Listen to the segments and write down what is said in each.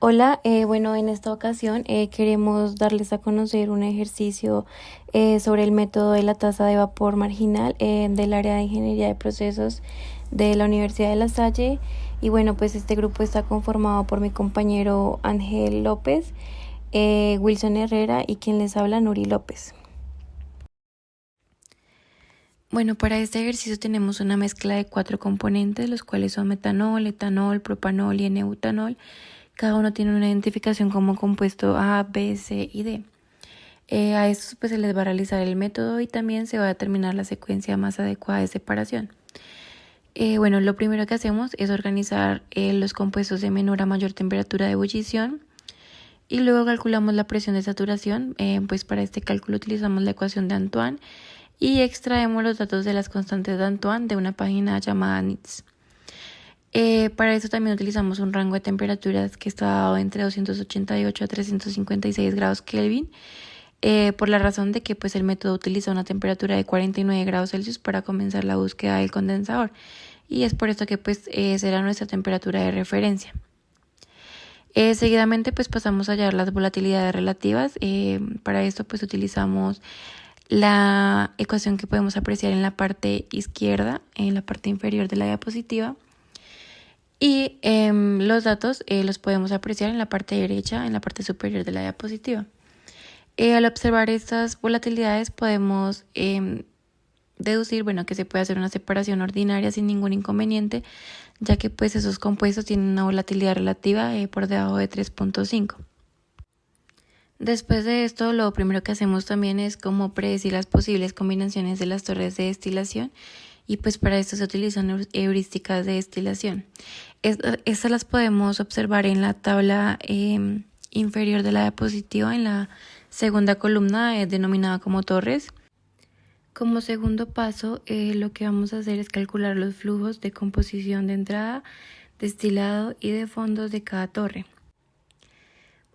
Hola, bueno, en esta ocasión queremos darles a conocer un ejercicio sobre el método de la tasa de vapor marginal del área de ingeniería de procesos de la Universidad de La Salle. Y bueno, pues este grupo está conformado por mi compañero Ángel López, Wilson Herrera y quien les habla, Nuri López. Bueno, para este ejercicio tenemos una mezcla de 4 componentes, los cuales son metanol, etanol, propanol y N-butanol. Cada uno tiene una identificación como compuesto A, B, C y D. A estos pues se les va a realizar el método y también se va a determinar la secuencia más adecuada de separación. Bueno, lo primero que hacemos es organizar los compuestos de menor a mayor temperatura de ebullición y luego calculamos la presión de saturación. Pues para este cálculo utilizamos la ecuación de Antoine y extraemos los datos de las constantes de Antoine de una página llamada NITS. Para eso también utilizamos un rango de temperaturas que está dado entre 288 a 356 grados Kelvin, por la razón de que pues, el método utiliza una temperatura de 49 grados Celsius para comenzar la búsqueda del condensador, y es por esto que pues, será nuestra temperatura de referencia. Seguidamente pues pasamos a hallar las volatilidades relativas. Para esto pues utilizamos la ecuación que podemos apreciar en la parte izquierda, en la parte inferior de la diapositiva. Y los datos los podemos apreciar en la parte derecha, en la parte superior de la diapositiva. Al observar estas volatilidades podemos deducir, que se puede hacer una separación ordinaria sin ningún inconveniente, ya que pues esos compuestos tienen una volatilidad relativa por debajo de 3.5. Después de esto, lo primero que hacemos también es como predecir las posibles combinaciones de las torres de destilación, y pues para esto se utilizan heurísticas de destilación. Estas las podemos observar en la tabla inferior de la diapositiva, en la segunda columna denominada como torres. Como segundo paso, lo que vamos a hacer es calcular los flujos de composición de entrada, destilado y de fondos de cada torre.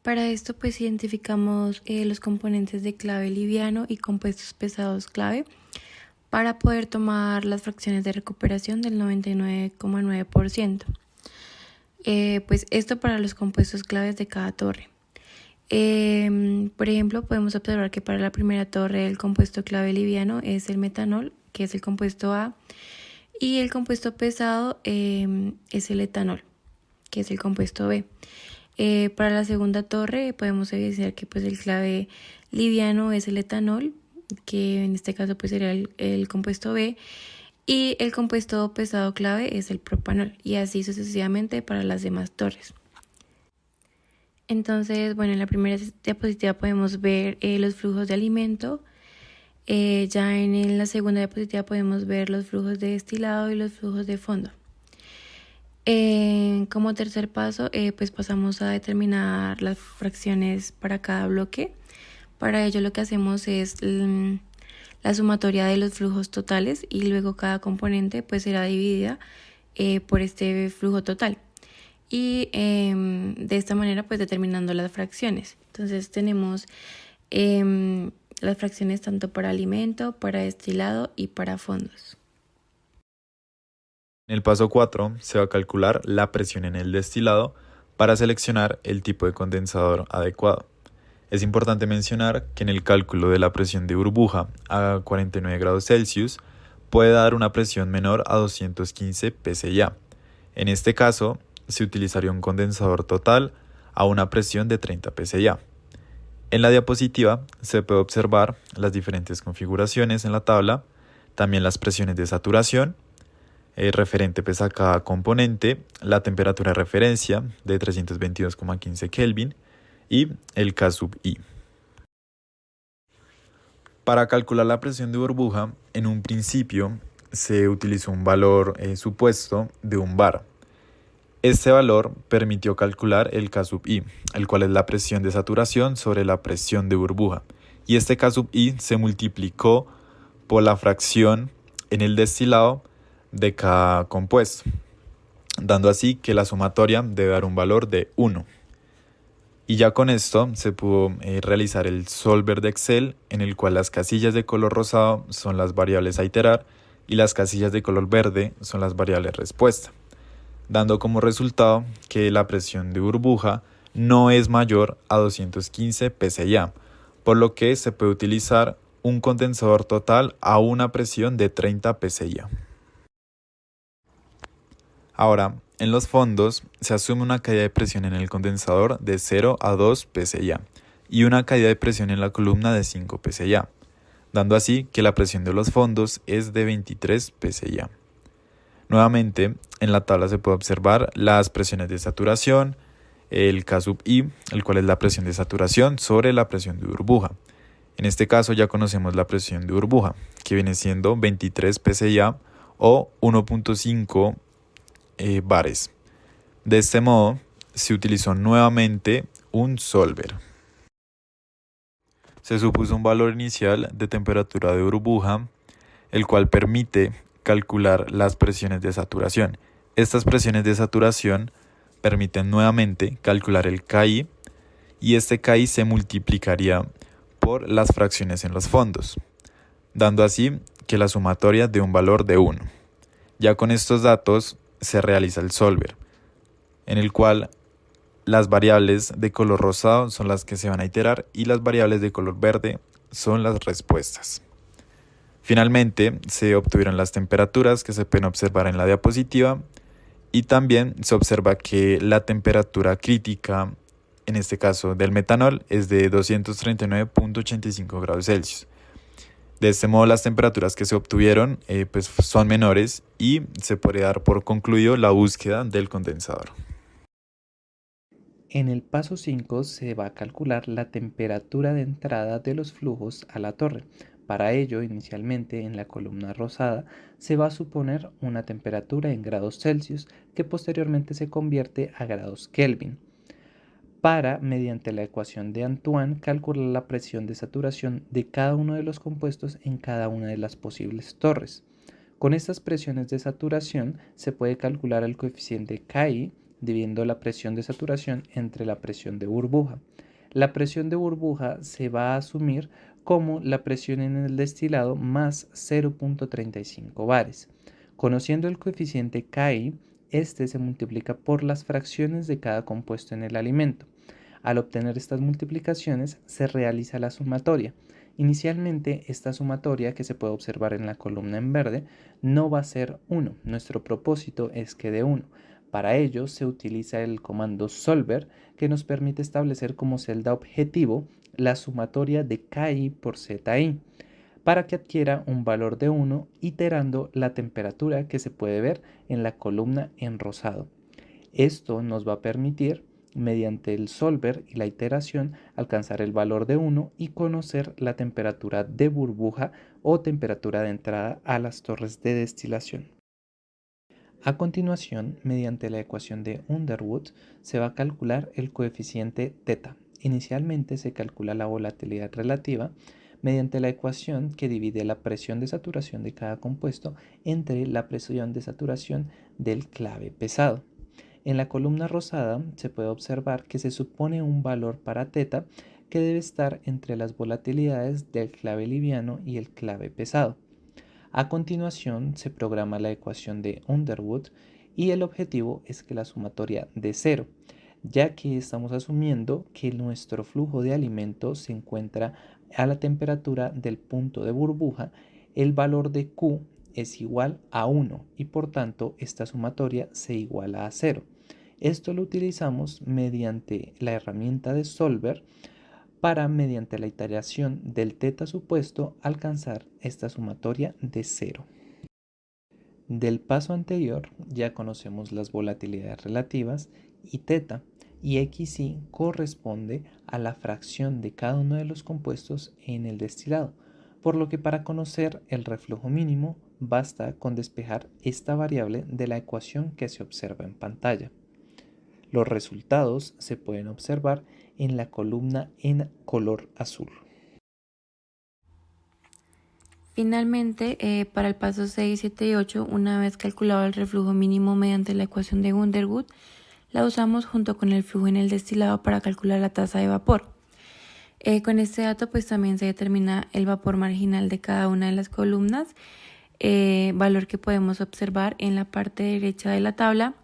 Para esto pues identificamos los componentes de clave liviano y compuestos pesados clave para poder tomar las fracciones de recuperación del 99,9%. Pues esto para los compuestos claves de cada torre. Por ejemplo, podemos observar que para la primera torre el compuesto clave liviano es el metanol, que es el compuesto A, y el compuesto pesado es el etanol, que es el compuesto B. Para la segunda torre podemos evidenciar que pues el clave liviano es el etanol, que en este caso pues sería el compuesto B, y el compuesto pesado clave es el propanol, y así sucesivamente para las demás torres. Entonces, en la primera diapositiva podemos ver los flujos de alimento. Ya en la segunda diapositiva podemos ver los flujos de destilado y los flujos de fondo. Como tercer paso, pues pasamos a determinar las fracciones para cada bloque. Para ello lo que hacemos es la sumatoria de los flujos totales, y luego cada componente pues será dividida por este flujo total. Y de esta manera pues determinando las fracciones. Entonces tenemos las fracciones tanto para alimento, para destilado y para fondos. En el paso 4 se va a calcular la presión en el destilado para seleccionar el tipo de condensador adecuado. Es importante mencionar que en el cálculo de la presión de burbuja a 49 grados Celsius puede dar una presión menor a 215 pSI. En este caso, se utilizaría un condensador total a una presión de 30 pSI. En la diapositiva se puede observar las diferentes configuraciones en la tabla, también las presiones de saturación, referente pues a cada componente, la temperatura de referencia de 322,15 Kelvin y el K sub I. Para calcular la presión de burbuja, en un principio se utilizó un valor supuesto de un bar. Este valor permitió calcular el K sub I, el cual es la presión de saturación sobre la presión de burbuja, y este K sub I se multiplicó por la fracción en el destilado de cada compuesto, dando así que la sumatoria debe dar un valor de 1. Y ya con esto se pudo realizar el solver de Excel, en el cual las casillas de color rosado son las variables a iterar y las casillas de color verde son las variables respuesta, dando como resultado que la presión de burbuja no es mayor a 215 psi, por lo que se puede utilizar un condensador total a una presión de 30 psi. Ahora, en los fondos se asume una caída de presión en el condensador de 0 a 2 psi y una caída de presión en la columna de 5 psi, dando así que la presión de los fondos es de 23 psi. Nuevamente, en la tabla se puede observar las presiones de saturación, el K sub I, el cual es la presión de saturación sobre la presión de burbuja. En este caso ya conocemos la presión de burbuja, que viene siendo 23 psi o 1.5 bares. De este modo, se utilizó nuevamente un solver. Se supuso un valor inicial de temperatura de burbuja, el cual permite calcular las presiones de saturación. Estas presiones de saturación permiten nuevamente calcular el KI y este KI se multiplicaría por las fracciones en los fondos, dando así que la sumatoria dé un valor de 1. Ya con estos datos se realiza el solver, en el cual las variables de color rosado son las que se van a iterar y las variables de color verde son las respuestas. Finalmente, se obtuvieron las temperaturas que se pueden observar en la diapositiva y también se observa que la temperatura crítica, en este caso del metanol, es de 239.85 grados Celsius. De este modo, las temperaturas que se obtuvieron pues son menores y se puede dar por concluido la búsqueda del condensador. En el paso 5 se va a calcular la temperatura de entrada de los flujos a la torre. Para ello, inicialmente en la columna rosada se va a suponer una temperatura en grados Celsius que posteriormente se convierte a grados Kelvin. Para, mediante la ecuación de Antoine, calcular la presión de saturación de cada uno de los compuestos en cada una de las posibles torres. Con estas presiones de saturación se puede calcular el coeficiente KI dividiendo la presión de saturación entre la presión de burbuja. La presión de burbuja se va a asumir como la presión en el destilado más 0.35 bares. Conociendo el coeficiente KI, este se multiplica por las fracciones de cada compuesto en el alimento. Al obtener estas multiplicaciones se realiza la sumatoria. Inicialmente esta sumatoria que se puede observar en la columna en verde no va a ser 1. Nuestro propósito es que dé 1. Para ello se utiliza el comando solver que nos permite establecer como celda objetivo la sumatoria de KI por ZI para que adquiera un valor de 1 iterando la temperatura que se puede ver en la columna en rosado. Esto nos va a permitir, mediante el solver y la iteración, alcanzar el valor de 1 y conocer la temperatura de burbuja o temperatura de entrada a las torres de destilación. A continuación, mediante la ecuación de Underwood, se va a calcular el coeficiente θ. Inicialmente se calcula la volatilidad relativa mediante la ecuación que divide la presión de saturación de cada compuesto entre la presión de saturación del clave pesado. En la columna rosada se puede observar que se supone un valor para θ que debe estar entre las volatilidades del clave liviano y el clave pesado. A continuación se programa la ecuación de Underwood y el objetivo es que la sumatoria dé 0, ya que estamos asumiendo que nuestro flujo de alimento se encuentra a la temperatura del punto de burbuja. El valor de Q es igual a 1 y por tanto esta sumatoria se iguala a 0. Esto lo utilizamos mediante la herramienta de solver para, mediante la iteración del θ supuesto, alcanzar esta sumatoria de 0. Del paso anterior ya conocemos las volatilidades relativas y θ, y xi corresponde a la fracción de cada uno de los compuestos en el destilado, por lo que para conocer el reflujo mínimo basta con despejar esta variable de la ecuación que se observa en pantalla. Los resultados se pueden observar en la columna en color azul. Finalmente, para el paso 6, 7 y 8, una vez calculado el reflujo mínimo mediante la ecuación de Underwood, la usamos junto con el flujo en el destilado para calcular la tasa de vapor. Con este dato pues también se determina el vapor marginal de cada una de las columnas, valor que podemos observar en la parte derecha de la tabla.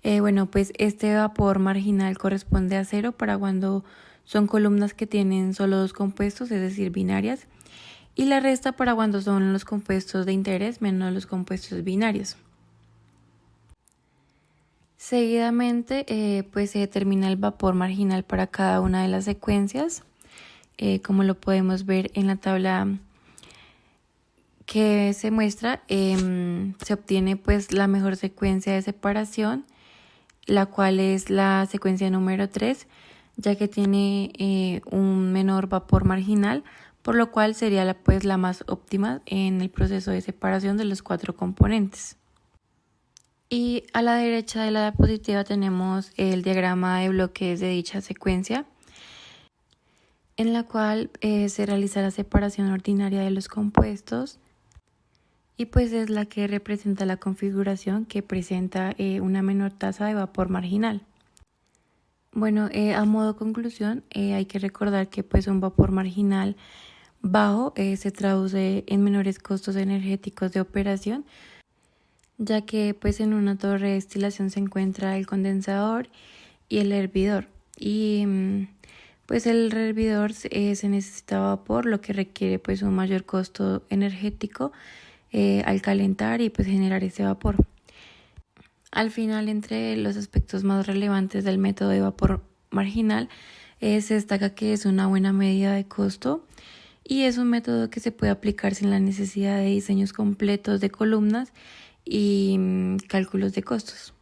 Bueno, pues este vapor marginal corresponde a cero para cuando son columnas que tienen solo dos compuestos, es decir, binarias, y la resta para cuando son los compuestos de interés menos los compuestos binarios. Seguidamente, pues se determina el vapor marginal para cada una de las secuencias, como lo podemos ver en la tabla que se muestra. Se obtiene pues la mejor secuencia de separación, la cual es la secuencia número 3, ya que tiene un menor vapor marginal, por lo cual sería la más óptima en el proceso de separación de los 4 componentes. Y a la derecha de la diapositiva tenemos el diagrama de bloques de dicha secuencia, en la cual se realiza la separación ordinaria de los compuestos, y pues es la que representa la configuración que presenta una menor tasa de vapor marginal. Bueno, a modo de conclusión, hay que recordar que pues un vapor marginal bajo se traduce en menores costos energéticos de operación, ya que pues en una torre de destilación se encuentra el condensador y el hervidor, y pues el hervidor se necesita vapor, lo que requiere pues un mayor costo energético al calentar y pues generar ese vapor. Al final, entre los aspectos más relevantes del método de vapor marginal, se destaca que es una buena medida de costo y es un método que se puede aplicar sin la necesidad de diseños completos de columnas y cálculos de costos.